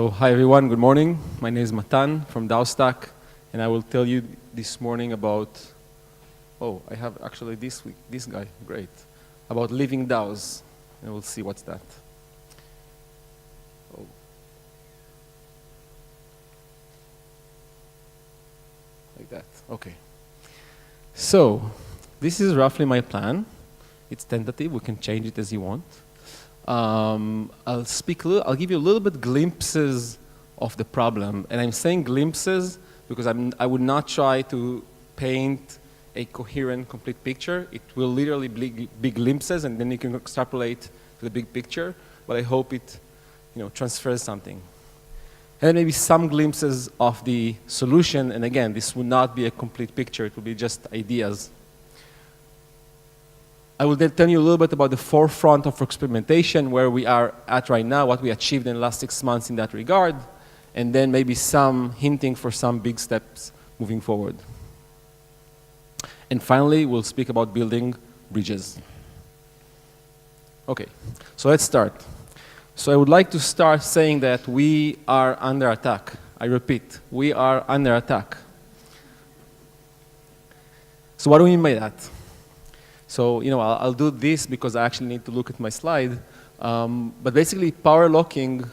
So hi everyone, good morning. My name is Matan from DAOstack, and I will tell you this morning about, I have actually this guy, great, about Living DAOs, and we'll see what's that. Like that, okay. So, this is roughly my plan. It's tentative, we can change it as you want. I'll give you a little bit glimpses of the problem, and I'm saying glimpses because I would not try to paint a coherent, complete picture. It will literally be glimpses, and then you can extrapolate to the big picture, but I hope it transfers something. And maybe some glimpses of the solution, and again, this will not be a complete picture, it will be just ideas. I will then tell you a little bit about the forefront of experimentation, where we are at right now, what we achieved in the last 6 months in that regard, and then maybe some hinting for some big steps moving forward. And finally, we'll speak about building bridges. Okay, so let's start. So I would like to start saying that we are under attack. I repeat, we are under attack. So what do we mean by that? So, I'll do this because I actually need to look at my slide. But basically, power locking,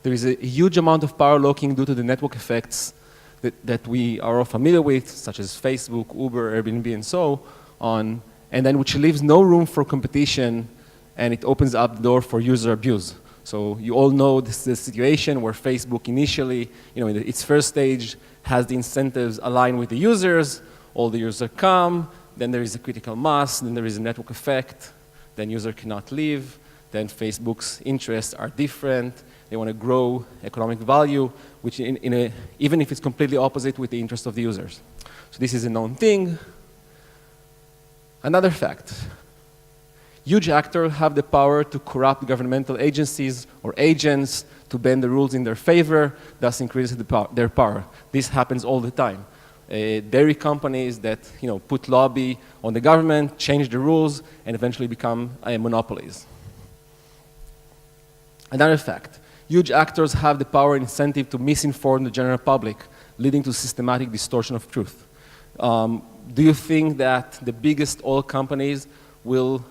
there is a huge amount of power locking due to the network effects that we are all familiar with, such as Facebook, Uber, Airbnb, and so on, and then which leaves no room for competition, and it opens up the door for user abuse. So you all know this is the situation where Facebook initially, in its first stage, has the incentives aligned with the users, all the users come, then there is a critical mass, then there is a network effect, then user cannot leave, then Facebook's interests are different, they want to grow economic value, which even if it's completely opposite with the interest of the users. So this is a known thing. Another fact, huge actors have the power to corrupt governmental agencies or agents to bend the rules in their favor, thus increases their power. This happens all the time. Dairy companies that put lobby on the government, change the rules, and eventually become monopolies. Another fact, huge actors have the power and incentive to misinform the general public, leading to systematic distortion of truth. Do you think that the biggest oil companies will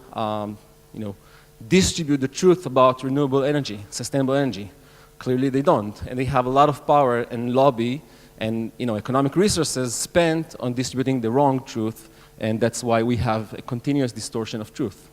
distribute the truth about renewable energy, sustainable energy? Clearly they don't, and they have a lot of power and lobby and economic resources spent on distributing the wrong truth, and that's why we have a continuous distortion of truth.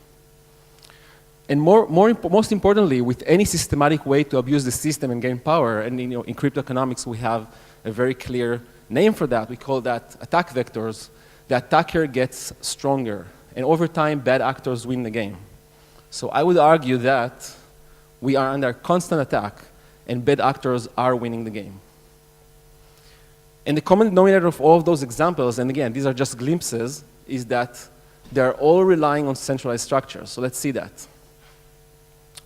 And most importantly, with any systematic way to abuse the system and gain power, and in crypto economics we have a very clear name for that. We call that attack vectors. The attacker gets stronger, and over time bad actors win the game. So I would argue that we are under constant attack, and bad actors are winning the game. And the common denominator of all of those examples, and again, these are just glimpses, is that they're all relying on centralized structures. So let's see that.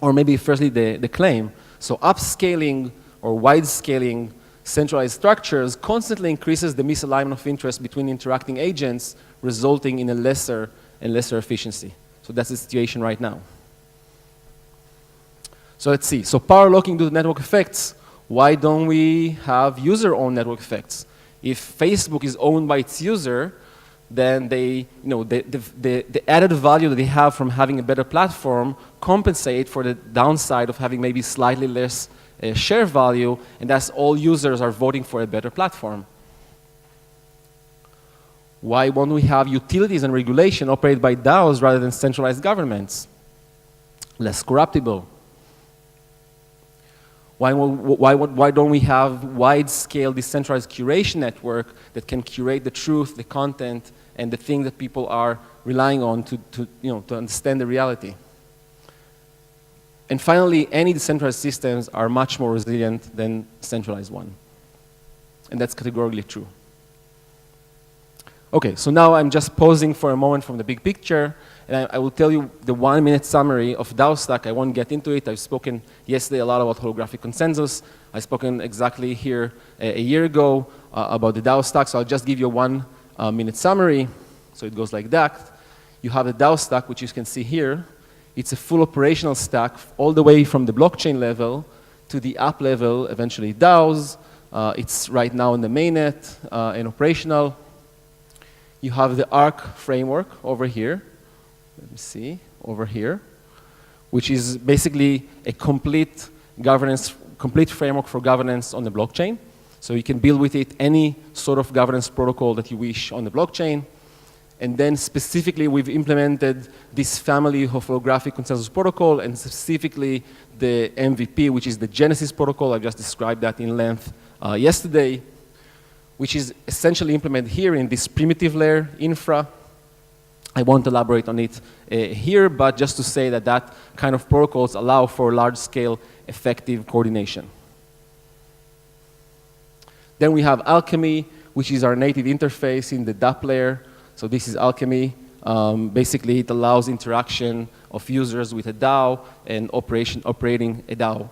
Or maybe firstly the claim. So upscaling or wide-scaling centralized structures constantly increases the misalignment of interest between interacting agents, resulting in a lesser and lesser efficiency. So that's the situation right now. So let's see. So power locking due to network effects. Why don't we have user-owned network effects? If Facebook is owned by its user, then the added value that they have from having a better platform compensate for the downside of having maybe slightly less share value, and that's all users are voting for a better platform. Why won't we have utilities and regulation operated by DAOs rather than centralized governments? Less corruptible. Why don't we have wide-scale decentralized curation network that can curate the truth, the content, and the thing that people are relying on to understand the reality? And finally, any decentralized systems are much more resilient than centralized one. And that's categorically true. Okay, so now I'm just pausing for a moment from the big picture, and I will tell you the 1-minute summary of DAOstack. I won't get into it. I've spoken yesterday a lot about holographic consensus. I've spoken exactly here a year ago about the DAOstack, so I'll just give you a 1-minute summary. So it goes like that. You have the DAOstack, which you can see here. It's a full operational stack all the way from the blockchain level to the app level, eventually DAOs. It's right now in the mainnet and operational. You have the ARC framework over here. Let me see, over here, which is basically a complete framework for governance on the blockchain. So you can build with it any sort of governance protocol that you wish on the blockchain. And then specifically, we've implemented this family of holographic consensus protocol, and specifically the MVP, which is the Genesis protocol. I just described that in length yesterday, which is essentially implemented here in this primitive layer infra. I won't elaborate on it here, but just to say that that kind of protocols allow for large-scale effective coordination. Then we have Alchemy, which is our native interface in the DApp layer. So this is Alchemy. Basically, it allows interaction of users with a DAO and operating a DAO.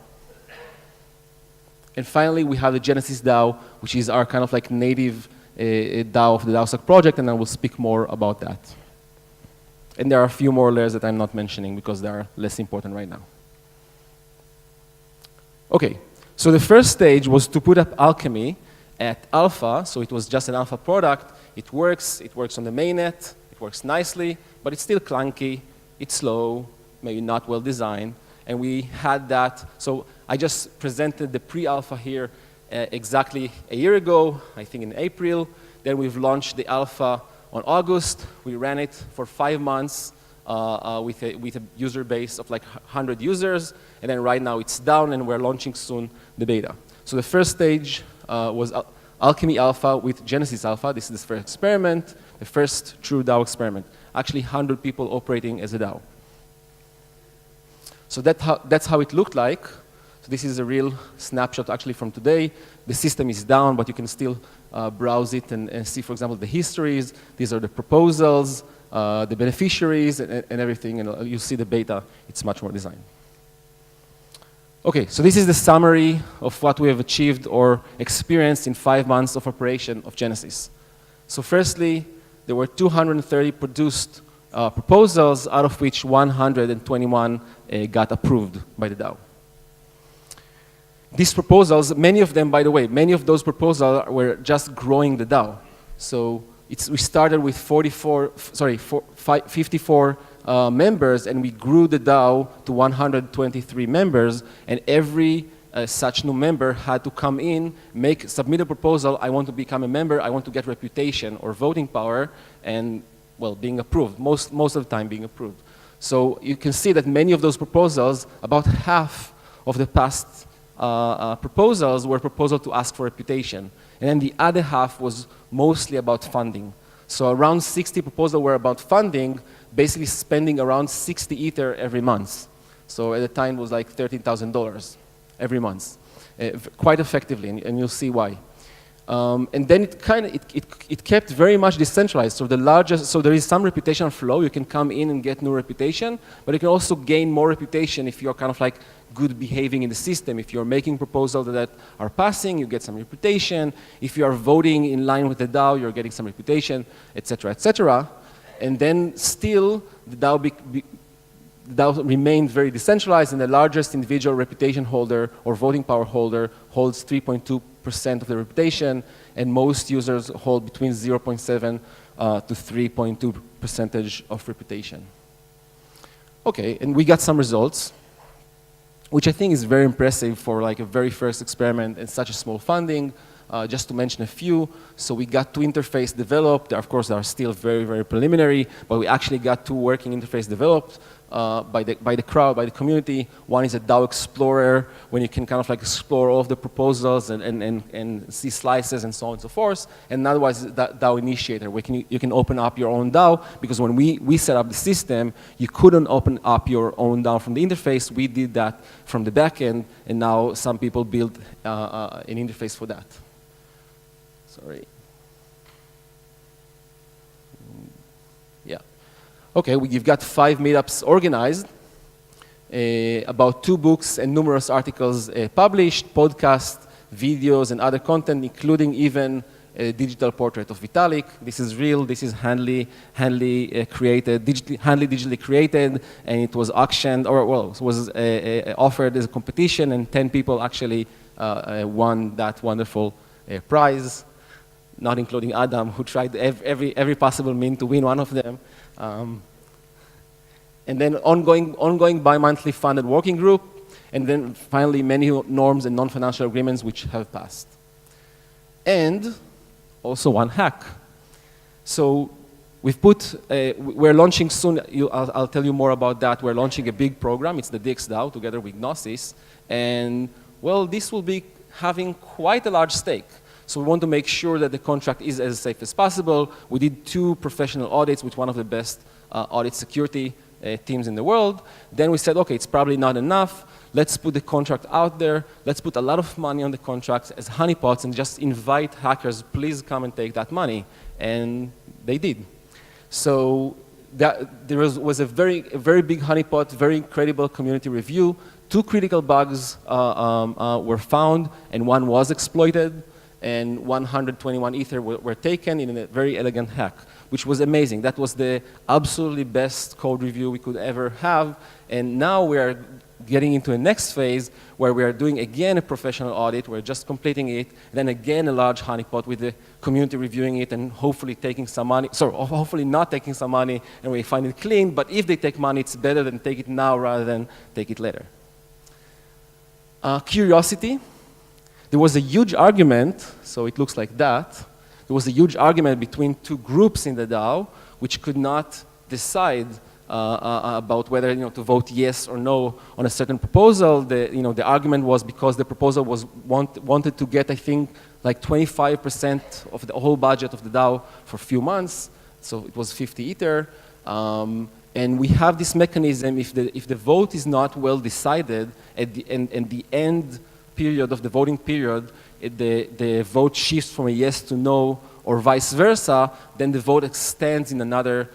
And finally, we have the Genesis DAO, which is our kind of like native DAO of the DAOstack project, and I will speak more about that. And there are a few more layers that I'm not mentioning because they are less important right now. Okay, so the first stage was to put up Alchemy at alpha, so it was just an alpha product. It works on the mainnet, it works nicely, but it's still clunky, it's slow, maybe not well designed, and we had that. So I just presented the pre-alpha here exactly a year ago, I think in April. Then we've launched the alpha on August. We ran it for 5 months with a user base of like 100 users, and then right now it's down, and we're launching soon the beta. So the first stage was Alchemy Alpha with Genesis Alpha. This is the first experiment, the first true DAO experiment. Actually, 100 people operating as a DAO. So that's how it looked like. So this is a real snapshot actually from today. The system is down, but you can still browse it and see, for example, the histories. These are the proposals, the beneficiaries, and everything. And you see the beta. It's much more designed. Okay, so this is the summary of what we have achieved or experienced in 5 months of operation of Genesis. So firstly, there were 230 produced proposals, out of which 121 got approved by the DAO. These proposals, many of them, by the way, many of those proposals were just growing the DAO. So we started with 54 members, and we grew the DAO to 123 members, and every such new member had to come in, submit a proposal. I want to become a member, I want to get reputation or voting power, and, well, being approved, most of the time being approved. So you can see that many of those proposals, about half of the past proposals were proposals to ask for reputation, and then the other half was mostly about funding. So around 60 proposals were about funding, basically spending around 60 Ether every month. So at the time it was like $13,000 every month, quite effectively, and you'll see why. And then it kept very much decentralized. So there is some reputation flow. You can come in and get new reputation, but you can also gain more reputation if you're kind of like good behaving in the system. If you're making proposals that are passing, you get some reputation. If you are voting in line with the DAO, you're getting some reputation, etc., etc. And then still, the DAO remained very decentralized, and the largest individual reputation holder or voting power holder holds 3.2% of the reputation, and most users hold between 0.7 to 3.2% of reputation. Okay, and we got some results, which I think is very impressive for like a very first experiment and such a small funding. Just to mention a few, so we got 2 interfaces developed. Of course, they are still very, very preliminary, but we actually got 2 working interfaces developed by the crowd, by the community. One is a DAO Explorer, when you can kind of like explore all of the proposals and see slices and so on and so forth. And otherwise, DAO Initiator, where you can open up your own DAO, because when we set up the system, you couldn't open up your own DAO from the interface. We did that from the back end, and now some people build an interface for that. Sorry. Yeah. Okay, we've got 5 meetups organized, about 2 books and numerous articles published, podcasts, videos, and other content, including even a digital portrait of Vitalik. This is real. This is handily created, digitally created, and it was auctioned, or well, it was offered as a competition, and 10 people actually won that wonderful prize, not including Adam, who tried every possible means to win one of them. And then ongoing bi-monthly funded working group, and then finally many norms and non-financial agreements which have passed. And also one hack. So we've we're launching soon, I'll tell you more about that. We're launching a big program. It's the DAO together with Gnosis. And well, this will be having quite a large stake. So we want to make sure that the contract is as safe as possible. We did 2 professional audits with one of the best audit security teams in the world. Then we said, okay, it's probably not enough. Let's put the contract out there. Let's put a lot of money on the contracts as honeypots and just invite hackers, please come and take that money. And they did. So there was a very big honeypot, very incredible community review. 2 critical bugs were found, and 1 was exploited, and 121 Ether were taken in a very elegant hack, which was amazing. That was the absolutely best code review we could ever have. And now we are getting into a next phase where we are doing again a professional audit. We're just completing it. Then again a large honeypot with the community reviewing it and hopefully taking some money. Sorry, hopefully not taking some money and we find it clean. But if they take money, it's better than take it now rather than take it later. Curiosity. There was a huge argument, so it looks like that. There was a huge argument between 2 groups in the DAO which could not decide about whether to vote yes or no on a certain proposal. The argument was because the proposal was wanted to get, I think, like 25% of the whole budget of the DAO for a few months. So it was 50 Ether. And we have this mechanism, if the vote is not well decided, at the end period of the voting period, the vote shifts from a yes to no or vice versa, then the vote extends in another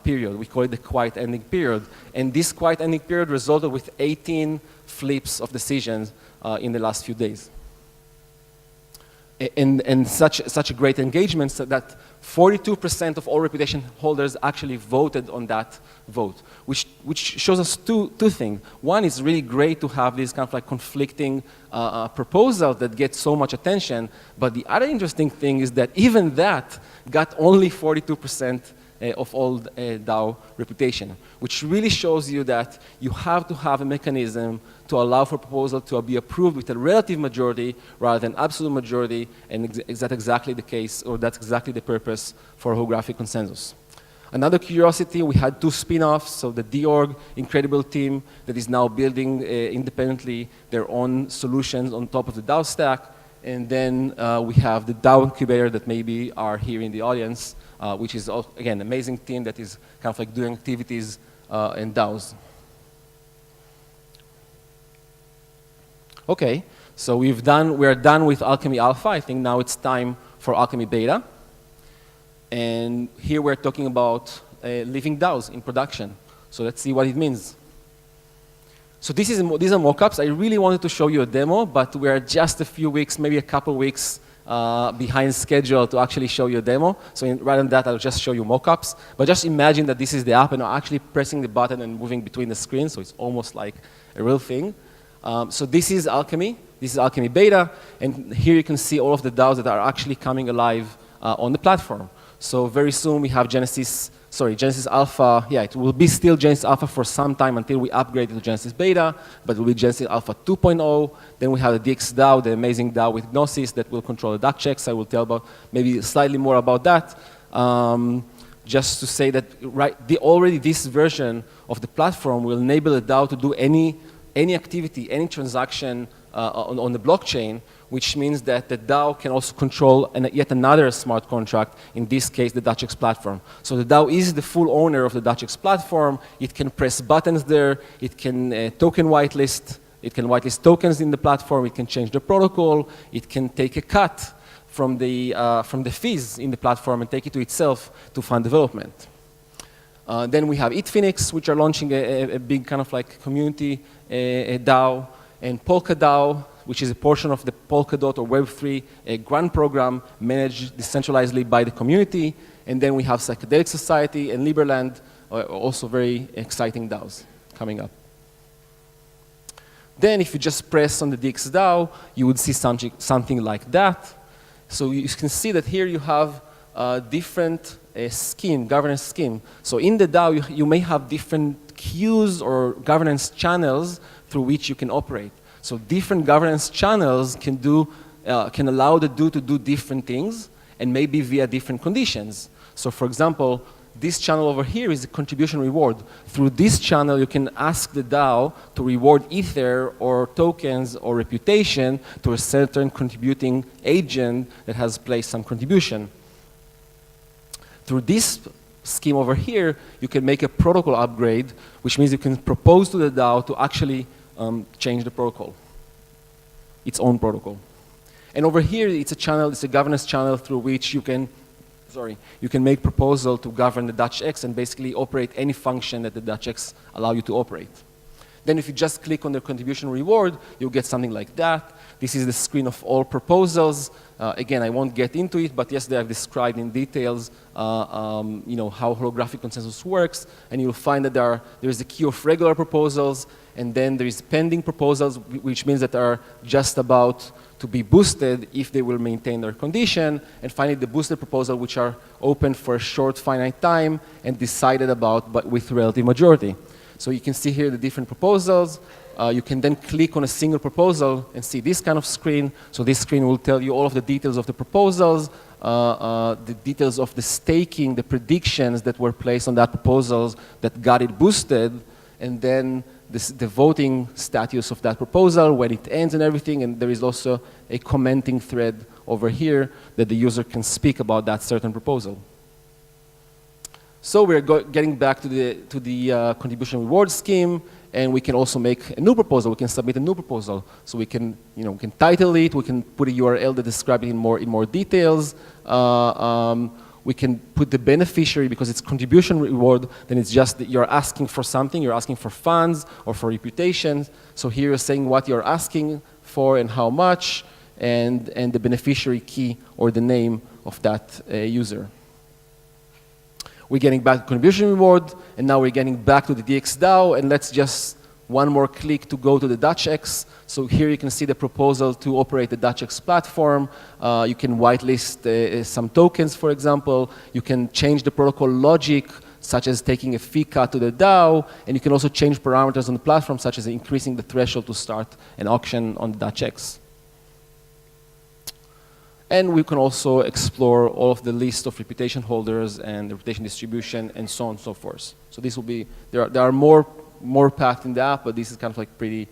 period. We call it the quiet ending period. And this quiet ending period resulted with 18 flips of decisions in the last few days. And such a great engagement so that 42% of all reputation holders actually voted on that vote, which shows us two things. One, is really great to have these kind of like conflicting proposals that get so much attention, but the other interesting thing is that even that got only 42% of all DAO reputation, which really shows you that you have to have a mechanism to allow for proposal to be approved with a relative majority rather than absolute majority, and is that exactly the case, or that's exactly the purpose for holographic consensus. Another curiosity, we had 2 spin-offs, so the DOrg, incredible team that is now building independently their own solutions on top of the DAO stack, and then we have the DAO incubator that maybe are here in the audience, which is, again, an amazing team that is kind of like doing activities in DAOs. Okay, so we're done with Alchemy Alpha. I think now it's time for Alchemy Beta. And here we're talking about Living DAOs in production. So let's see what it means. So these are mockups. I really wanted to show you a demo, but we're just a few weeks, maybe a couple weeks behind schedule to actually show you a demo. So rather than that, I'll just show you mockups. But just imagine that this is the app and I'm actually pressing the button and moving between the screens, so it's almost like a real thing. So this is Alchemy. This is Alchemy Beta. And here you can see all of the DAOs that are actually coming alive on the platform. So very soon we have Genesis Alpha. Yeah, it will be still Genesis Alpha for some time until we upgrade it to Genesis Beta, but it will be Genesis Alpha 2.0. Then we have the DAO, the amazing DAO with Gnosis that will control the duck checks. I will tell about maybe slightly more about that. Just to say that already this version of the platform will enable the DAO to do any activity, any transaction on the blockchain, which means that the DAO can also control yet another smart contract, in this case, the DAOX platform. So the DAO is the full owner of the DAOX platform. It can press buttons there. It can token whitelist. It can whitelist tokens in the platform. It can change the protocol. It can take a cut from the fees in the platform and take it to itself to fund development. Then we have EthPhoenix, which are launching a big kind of like community DAO, and Polka DAO, which is a portion of the Polkadot or Web3 grant program managed decentralizedly by the community. And then we have Psychedelic Society and Liberland, also very exciting DAOs coming up. Then if you just press on the DAO, you would see something like that. So you can see that here you have different governance scheme. So in the DAO, you may have different queues or governance channels through which you can operate. So different governance channels can allow the DAO to do different things, and maybe via different conditions. So for example, this channel over here is a contribution reward. Through this channel, you can ask the DAO to reward Ether or tokens or reputation to a certain contributing agent that has placed some contribution. Through this scheme over here, you can make a protocol upgrade, which means you can propose to the DAO to actually change the protocol, its own protocol. And over here, it's a governance channel through which you can make proposal to govern the DAOX and basically operate any function that the DAOX allow you to operate. Then if you just click on the contribution reward, you'll get something like that. This is the screen of all proposals. Again, I won't get into it, but yesterday I've described in details how holographic consensus works, and you'll find that there is a queue of regular proposals, and then there is pending proposals, which means that are just about to be boosted if they will maintain their condition, and finally the boosted proposal, which are open for a short finite time and decided about but with relative majority. So you can see here the different proposals. You can then click on a single proposal and see this kind of screen. So this screen will tell you all of the details of the proposals, the details of the staking, the predictions that were placed on that proposals that got it boosted, and then the voting status of that proposal, when it ends and everything, and there is also a commenting thread over here that the user can speak about that certain proposal. So we're getting back to the contribution reward scheme, and we can also make a new proposal. We can submit a new proposal. So we can, we can title it, we can put a URL that describes it in more details. We can put the beneficiary, because it's contribution reward, then it's just that you're asking for something, you're asking for funds or for reputation. So here you're saying what you're asking for and how much, and the beneficiary key or the name of that user. We're getting back to contribution reward, and now we're getting back to the DAO, and let's just one more click to go to the DAOX. So here you can see the proposal to operate the DAOX platform. You can whitelist some tokens, for example. You can change the protocol logic, such as taking a fee cut to the DAO, and you can also change parameters on the platform, such as increasing the threshold to start an auction on the DAOX. And we can also explore all of the list of reputation holders and the reputation distribution and so on and so forth. So this will be, there are more packed in the app, but this is kind of like pretty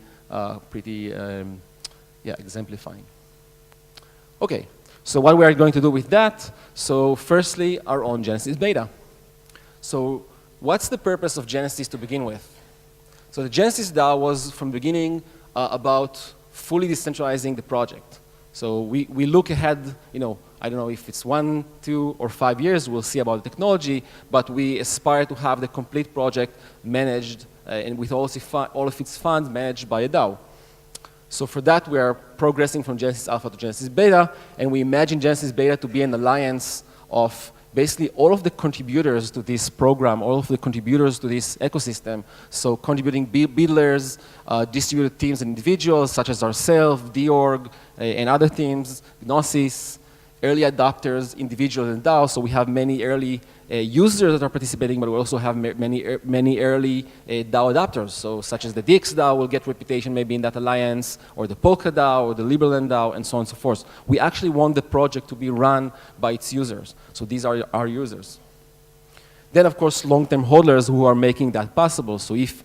exemplifying. Okay, so what we are going to do with that? So firstly, our own Genesis Beta. So what's the purpose of Genesis to begin with? So the Genesis DAO was from the beginning about fully decentralizing the project. So we look ahead, I don't know if it's 1, 2, or 5 years, we'll see about the technology, but we aspire to have the complete project managed and with all of its funds managed by a DAO. So for that, we are progressing from Genesis Alpha to Genesis Beta, and we imagine Genesis Beta to be an alliance of basically all of the contributors to this program, all of the contributors to this ecosystem. So contributing builders, distributed teams and individuals, such as ourselves, DORG, and other teams, Gnosis, early adopters, individuals, and DAOs. So we have many early users that are participating, but we also have many early DAO adopters. So such as the DAO will get reputation maybe in that alliance, or the Polka DAO, or the Liberland DAO, and so on and so forth. We actually want the project to be run by its users. So these are our users. Then, of course, long-term holders who are making that possible. So if,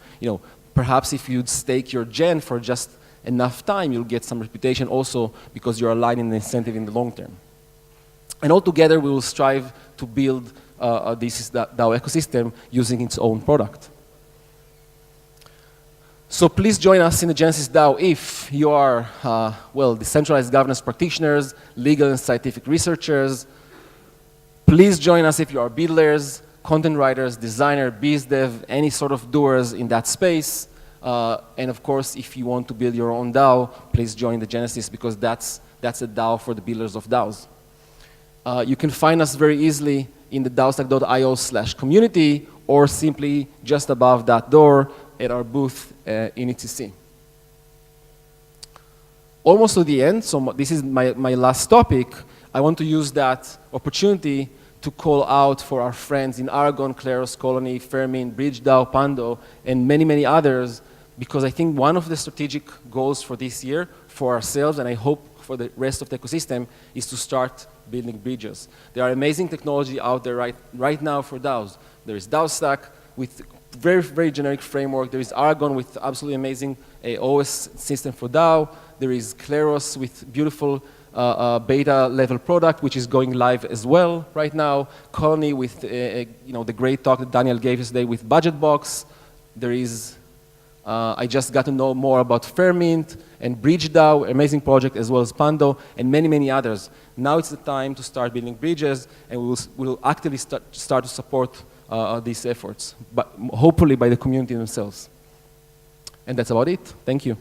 perhaps if you'd stake your gen for just enough time, you'll get some reputation also because you're aligning the incentive in the long term. And altogether, we will strive to build this DAO ecosystem using its own product. So please join us in the Genesis DAO if you are, decentralized governance practitioners, legal and scientific researchers. Please join us if you are builders, content writers, designer, biz dev, any sort of doers in that space. And of course, if you want to build your own DAO, please join the Genesis, because that's a DAO for the builders of DAOs. You can find us very easily in the DAOstack.io/community, or simply just above that door at our booth in EthCC. Almost to the end, so this is my last topic. I want to use that opportunity to call out for our friends in Aragon, Kleros, Colony, Fermin, BridgeDAO, Pando, and many, many others, because I think one of the strategic goals for this year, for ourselves, and I hope for the rest of the ecosystem, is to start building bridges. There are amazing technology out there right now for DAOs. There is DAOstack with very, very generic framework. There is Aragon with absolutely amazing OS system for DAO. There is Kleros with beautiful beta level product, which is going live as well right now. Colony with the great talk that Daniel gave us today with Budget Box. There is, I just got to know more about Fermint and BridgeDAO, amazing project, as well as Pando, and many, many others. Now it's the time to start building bridges, and we'll actively start to support these efforts, but hopefully by the community themselves. And that's about it. Thank you.